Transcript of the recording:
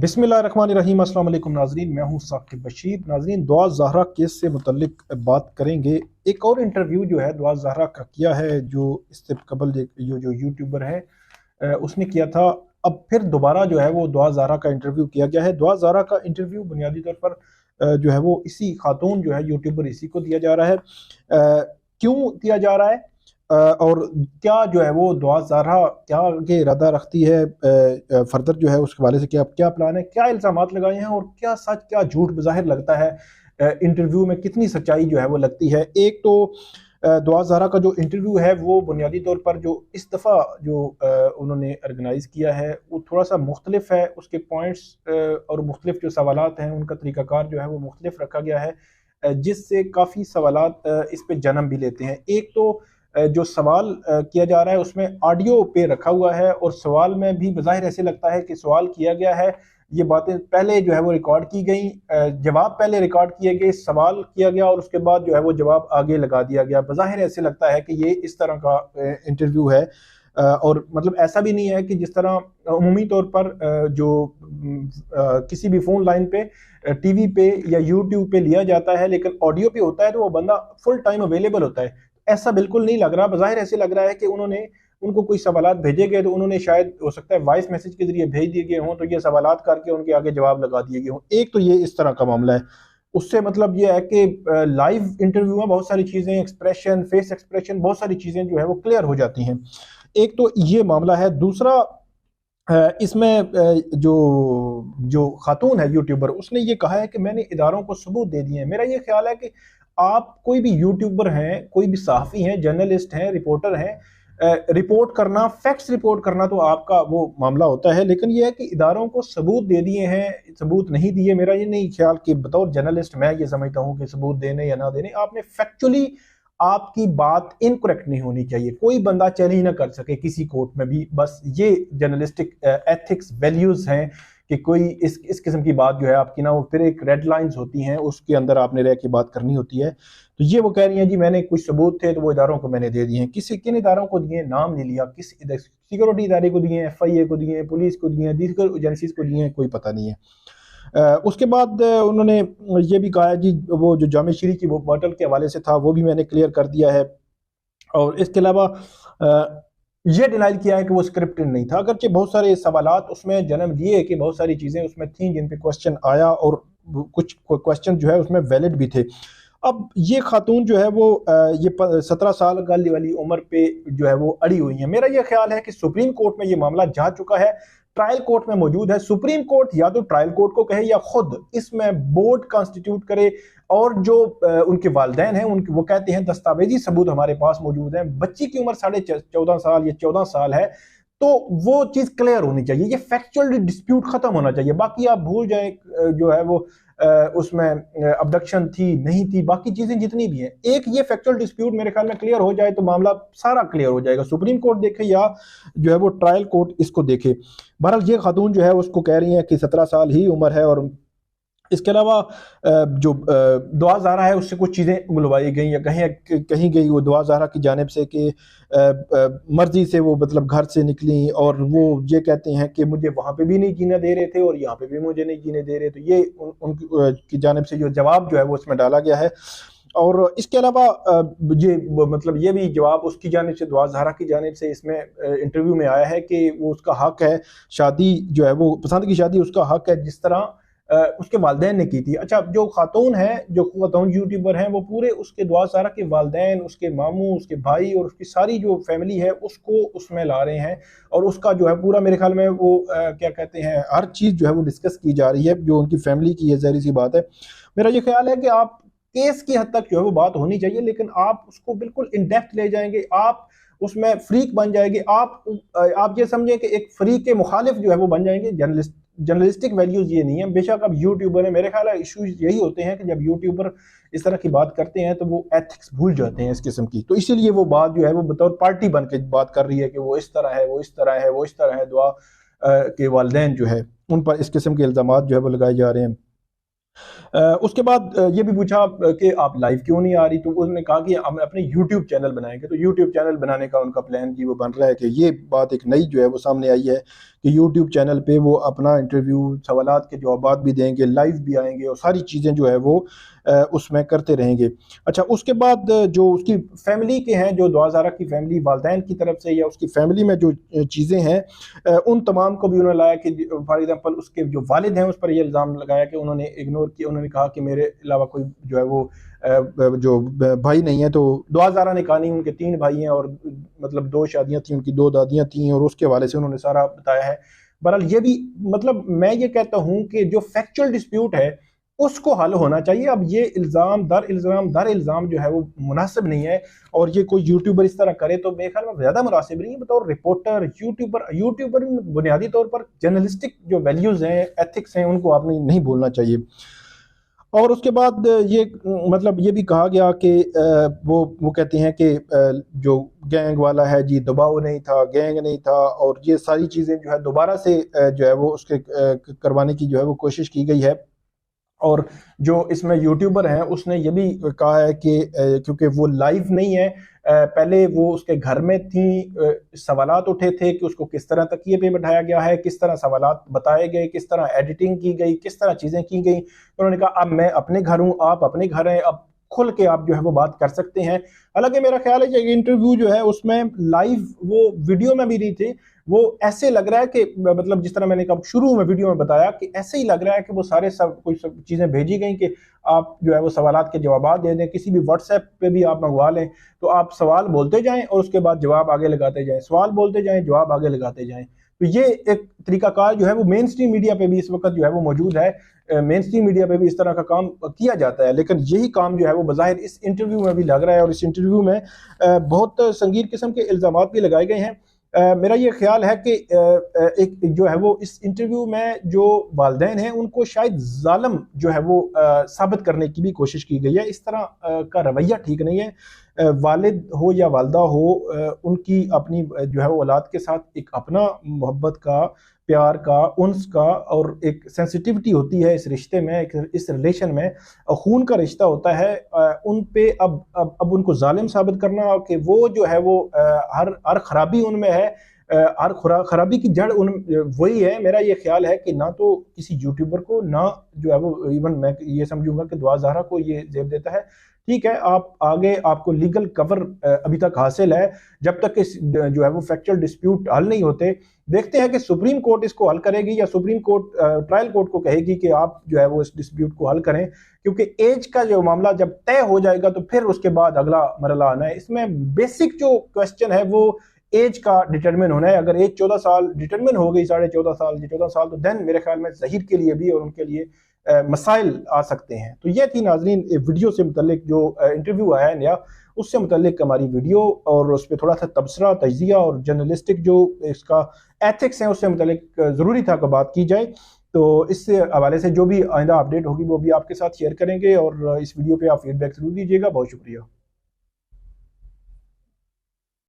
बिस्मिल्लाहिर्रहमानिर्रहीम। अस्सलाम वालेकुम नाजरीन, मैं हूं साकिब बशीर। नाजरीन, दुआ ज़हरा केस से मुतल्लिक बात करेंगे। एक और इंटरव्यू जो है दुआ ज़हरा का किया है, जो इससे कबल जो यूट्यूबर है उसने किया था। अब फिर दोबारा जो है वो दुआ ज़हरा का इंटरव्यू किया गया है। दुआ ज़हरा का इंटरव्यू बुनियादी तौर पर जो है वो इसी खातून जो है यूट्यूबर इसी को दिया जा रहा है। क्यों दिया जा रहा है और क्या जो है वो दुआ ज़हरा क्या आगे इरादा रखती है, फर्दर जो है उसके हवाले से क्या क्या प्लान है, क्या इल्ज़ामात लगाए हैं और क्या सच क्या झूठ बज़ाहिर लगता है, इंटरव्यू में कितनी सच्चाई जो है वो लगती है। एक तो दुआ ज़हरा का जो इंटरव्यू है वो बुनियादी तौर पर जो इस दफ़ा जो उन्होंने ऑर्गेनाइज़ किया है वो थोड़ा सा मुख्तलिफ है। उसके पॉइंट्स और मुख्तलिफ जो सवालात हैं उनका तरीक़ाकार जो है वो मुख्तलिफ रखा गया है, जिससे काफ़ी सवालात इस पे जन्म भी लेते हैं। एक तो जो सवाल किया जा रहा है उसमें ऑडियो पे रखा हुआ है और सवाल में भी बज़ाहिर ऐसे लगता है कि सवाल किया गया है, ये बातें पहले जो है वो रिकॉर्ड की गई, जवाब पहले रिकॉर्ड किए गए, सवाल किया गया और उसके बाद जो है वो जवाब आगे लगा दिया गया। बज़ाहिर ऐसे लगता है कि ये इस तरह का इंटरव्यू है, और मतलब ऐसा भी नहीं है कि जिस तरह उमूमी तौर पर जो किसी भी फ़ोन लाइन पे, टीवी पे या यूट्यूब पे लिया जाता है, लेकिन ऑडियो पे होता है तो वो बंदा फुल टाइम अवेलेबल होता है। ऐसा बिल्कुल नहीं लग रहा। बज़ाहिर ऐसे लग रहा है कि उनको कोई सवालात भेजे गए तो उन्होंने शायद हो सकता है वॉइस मैसेज के जरिए भेज दिए गए हों, तो ये सवालात करके उनके आगे जवाब लगा दिए गए हों। एक तो ये इस तरह का मामला है। उससे मतलब ये है कि लाइव इंटरव्यू में बहुत सारी चीज़ें, एक्सप्रेशन, फेस एक्सप्रेशन, बहुत सारी चीज़ें जो है वो क्लियर हो जाती हैं। एक तो ये मामला है। दूसरा, इसमें जो जो खातून है यूट्यूबर, उसने ये कहा है कि मैंने इदारों को सबूत दे दिए हैं। मेरा ये ख्याल है कि आप कोई भी यूट्यूबर हैं, कोई भी सहाफ़ी हैं, जर्नलिस्ट हैं, रिपोर्टर हैं, रिपोर्ट करना, फैक्ट्स रिपोर्ट करना तो आपका वो मामला होता है, लेकिन ये है कि इदारों को सबूत दे दिए हैं, सबूत नहीं दिए। मेरा ये नहीं ख्याल कि बतौर जर्नलिस्ट मैं ये समझता हूँ कि सबूत देने या ना देने, आपने फैक्चुअली आपकी बात इनकरेक्ट नहीं होनी चाहिए। कोई बंदा चैलेंज ना कर सके किसी कोर्ट में भी। बस ये जर्नलिस्टिक एथिक्स वैल्यूज हैं कि कोई इस किस्म की बात जो है आपकी ना, वो फिर एक रेड लाइंस होती हैं, उसके अंदर आपने रह के बात करनी होती है। तो ये वो कह रही हैं जी मैंने कुछ सबूत थे तो वो इदारों को मैंने दे दिए हैं। किन इदारों को दिए, नाम नहीं लिया, किस सिक्योरिटी इदारे को दिए हैं, FIA को दिए हैं, पुलिस को दिए हैं, दीगर एजेंसीज को दिए हैं, कोई पता नहीं है। उसके बाद उन्होंने ये भी कहा जी वो जो जामे शीरी की वो बोतल के हवाले से था वो भी मैंने क्लियर कर दिया है। और इसके अलावा ये डिनाइल किया है कि वो स्क्रिप्टेड नहीं था, अगरचे बहुत सारे सवालात उसमें जन्म लिए कि बहुत सारी चीज़ें उसमें थी जिन पे क्वेश्चन आया और कुछ क्वेश्चन जो है उसमें वैलिड भी थे। अब ये खातून जो है वो ये 17 साल वाली उम्र पे जो है वो अड़ी हुई है। मेरा ये ख्याल है कि सुप्रीम कोर्ट में ये मामला जा चुका है, ट्रायल कोर्ट में मौजूद है। सुप्रीम कोर्ट या तो ट्रायल कोर्ट को कहे या खुद इसमें बोर्ड कॉन्स्टिट्यूट करे, और जो उनके वालिदैन हैं उनके वो कहते हैं दस्तावेजी सबूत हमारे पास मौजूद है, बच्ची की उम्र 14.5 साल या 14 साल है, तो वो चीज़ क्लियर होनी चाहिए। ये फैक्चुअल डिस्प्यूट खत्म होना चाहिए। बाकी आप भूल जाए जो है वो उसमें अबडक्शन थी नहीं थी, बाकी चीज़ें जितनी भी हैं, एक ये फैक्चुअल डिस्प्यूट मेरे ख्याल में क्लियर हो जाए तो मामला सारा क्लियर हो जाएगा। सुप्रीम कोर्ट देखे या जो है वो ट्रायल कोर्ट इसको देखे। बहरहाल ये खातून जो है उसको कह रही है कि 17 साल ही उम्र है। और इसके अलावा जो दुआ ज़हरा है उससे कुछ चीज़ें उगलवाई गई या कहीं गई वो दुआ ज़हरा की जानिब से कि मर्जी से वो मतलब घर से निकली, और वो ये कहते हैं कि मुझे वहाँ पे भी नहीं जीने दे रहे थे और यहाँ पे भी मुझे नहीं जीने दे रहे। तो ये उनकी जानिब से जो जवाब जो है वो उसमें डाला गया है। और इसके अलावा ये मतलब ये भी जवाब उसकी जानिब से, दुआ ज़हरा की जानिब से इसमें इंटरव्यू में आया है कि वो उसका हक है, शादी जो है वो पसंद की शादी उसका हक है जिस तरह उसके वालिदैन ने की थी। अच्छा, जो खातून यूट्यूबर हैं वो पूरे उसके दुआ ज़हरा के वालिदैन, उसके मामू, उसके भाई और उसकी सारी जो फैमिली है उसको उसमें ला रहे हैं, और उसका जो है पूरा मेरे ख्याल में वो क्या कहते हैं हर चीज़ जो है वो डिस्कस की जा रही है जो उनकी फैमिली की है। ज़ाहिर सी बात है। मेरा ये ख्याल है कि आप केस की हद तक जो है वो बात होनी चाहिए, लेकिन आप उसको बिल्कुल इन डेप्थ ले जाएंगे, आप उसमें फ्रीक बन जाएंगे, आप ये समझें कि एक फ्रीक के मुखालिफ जो है वो बन जाएंगे। जर्नलिस्टिक वैल्यूज ये नहीं है। बेशक अब यूट्यूबर है, मेरे ख्याल है इशूज यही होते हैं कि जब यूट्यूबर इस तरह की बात करते हैं तो वो एथिक्स भूल जाते हैं इस किस्म की, तो इसीलिए वो बात जो है वो बतौर पार्टी बन के बात कर रही है कि वो इस तरह है, वो इस तरह है, वो इस तरह है। दुआ के वालिदैन जो है उन पर इस किस्म के इल्ज़ामात जो है वो लगाए जा रहे हैं। उसके बाद ये भी पूछा कि आप लाइव क्यों नहीं आ रही, तो उन्होंने कहा कि हम अपने यूट्यूब चैनल बनाएंगे। तो यूट्यूब चैनल बनाने का उनका प्लान जी वो बन रहा है कि ये बात एक नई जो है वो सामने आई है कि यूट्यूब चैनल पे वो अपना इंटरव्यू, सवालात के जवाबात भी देंगे, लाइव भी आएंगे और सारी चीज़ें जो है वो उसमें करते रहेंगे। अच्छा, उसके बाद जो उसकी फैमिली के हैं, जो दुआ ज़हरा की फैमिली, वालदैन की तरफ से या उसकी फैमिली में जो चीज़ें हैं, उन तमाम को भी उन्होंने लाया कि फॉर एग्जांपल उसके जो वालिद हैं उस पर ये इल्ज़ाम लगाया कि उन्होंने इग्नोर किया। उन्होंने कहा कि मेरे अलावा कोई जो है वो जो भाई नहीं है। तो दुआ ज़हरा ने कहा नहीं, उनके 3 भाई हैं और मतलब 2 शादियां थी, उनकी 2 दादियां थी और उसके हवाले से उन्होंने सारा बताया है। बहरहाल ये भी मतलब मैं ये कहता हूं कि जो फैक्चुअल डिस्प्यूट है उसको हल होना चाहिए। अब ये दर इल्ज़ाम जो है वो मुनासिब नहीं है, और ये कोई यूट्यूबर इस तरह करे तो मेरे ख्याल में ज़्यादा मुनासिब नहीं है। बतौर रिपोर्टर, यूट्यूबर बुनियादी तौर पर जर्नलिस्टिक जो वैल्यूज़ हैं, एथिक्स हैं, उनको आपने नहीं बोलना चाहिए। और उसके बाद ये मतलब ये भी कहा गया कि वो कहते हैं कि जो गैंग वाला है जी, दबाव नहीं था, गैंग नहीं था, और ये सारी चीज़ें जो है दोबारा से जो है वो उसके करवाने की जो है वो कोशिश की गई है। और जो इसमें यूट्यूबर हैं उसने ये भी कहा है कि क्योंकि वो लाइव नहीं है, पहले वो उसके घर में थी, सवालात उठे थे कि उसको किस तरह तकिए पे बैठाया गया है, किस तरह सवालात बताए गए, किस तरह एडिटिंग की गई, किस तरह चीज़ें की गई। उन्होंने कहा अब मैं अपने घर हूँ, आप अपने घर हैं, अब खुल के आप जो है वो बात कर सकते हैं। हालांकि मेरा ख्याल है कि इंटरव्यू जो है उसमें लाइव वो वीडियो में भी नहीं थे, वो ऐसे लग रहा है कि मतलब जिस तरह मैंने कहा शुरू में वीडियो में बताया कि ऐसे ही लग रहा है कि वो सारे सब कुछ सब चीज़ें भेजी गई कि आप जो है वो सवालात के जवाब दे दें, किसी भी व्हाट्सएप पे भी आप मंगवा लें, तो आप सवाल बोलते जाएं और उसके बाद जवाब आगे लगाते जाएं, सवाल बोलते जाएं, जवाब आगे लगाते जाएं। तो ये एक तरीकाकार जो है वो मेन स्ट्रीम मीडिया पे भी इस वक्त जो है वो मौजूद है। मेन स्ट्रीम मीडिया पे भी इस तरह का काम किया जाता है, लेकिन यही काम जो है वो बज़ाहिर इस इंटरव्यू में भी लग रहा है, और इस इंटरव्यू में बहुत संगीन किस्म के इल्ज़ाम भी लगाए गए हैं। मेरा ये ख्याल है कि एक जो है वो इस इंटरव्यू में जो वालिदैन हैं उनको शायद जालिम जो है वो साबित करने की भी कोशिश की गई है। इस तरह का रवैया ठीक नहीं है। वालिद हो या वालदा हो, उनकी अपनी जो है वो औलाद के साथ एक अपना मोहब्बत का, प्यार का, उन्स का और एक सेंसिटिविटी होती है इस रिश्ते में, इस रिलेशन में खून का रिश्ता होता है। उन पे अब उनको जालिम साबित करना कि वो जो है वो हर खराबी उनमें है, हर खराबी की जड़ उन वही है। मेरा ये ख्याल है कि ना तो किसी यूट्यूबर को, ना जो है वो इवन मैं ये समझूंगा कि दुआ ज़हरा को ये जेब देता है। ठीक है, आप आगे आपको लीगल कवर अभी तक हासिल है, जब तक इस जो है वो फैक्चुअल डिस्प्यूट हल नहीं होते। देखते हैं कि सुप्रीम कोर्ट इसको हल करेगी या सुप्रीम कोर्ट ट्रायल कोर्ट को कहेगी कि आप जो है वो इस डिस्प्यूट को हल करें, क्योंकि एज का जो मामला जब तय हो जाएगा तो फिर उसके बाद अगला मरला आना है। इसमें बेसिक जो क्वेश्चन है वो एज का डिटरमिन होना है। अगर एज 14 साल डिटरमिन हो गई, 14.5 साल, तो देन मेरे ख्याल में ज़हीर के लिए भी और उनके लिए मसाइल आ सकते हैं। तो ये थी नाजरीन वीडियो से मुतल्लिक जो इंटरव्यू आया है नया, उससे मुतल्लिक हमारी वीडियो, और उस पर थोड़ा सा तबसरा, तजिया और जर्नलिस्टिक जो इसका एथिक्स है उससे मुतल्लिक ज़रूरी था कि बात की जाए। तो इससे हवाले से जो भी आइंदा अपडेट होगी वो भी आपके साथ शेयर करेंगे, और इस वीडियो पे आप फीडबैक जरूर दीजिएगा। बहुत शुक्रिया।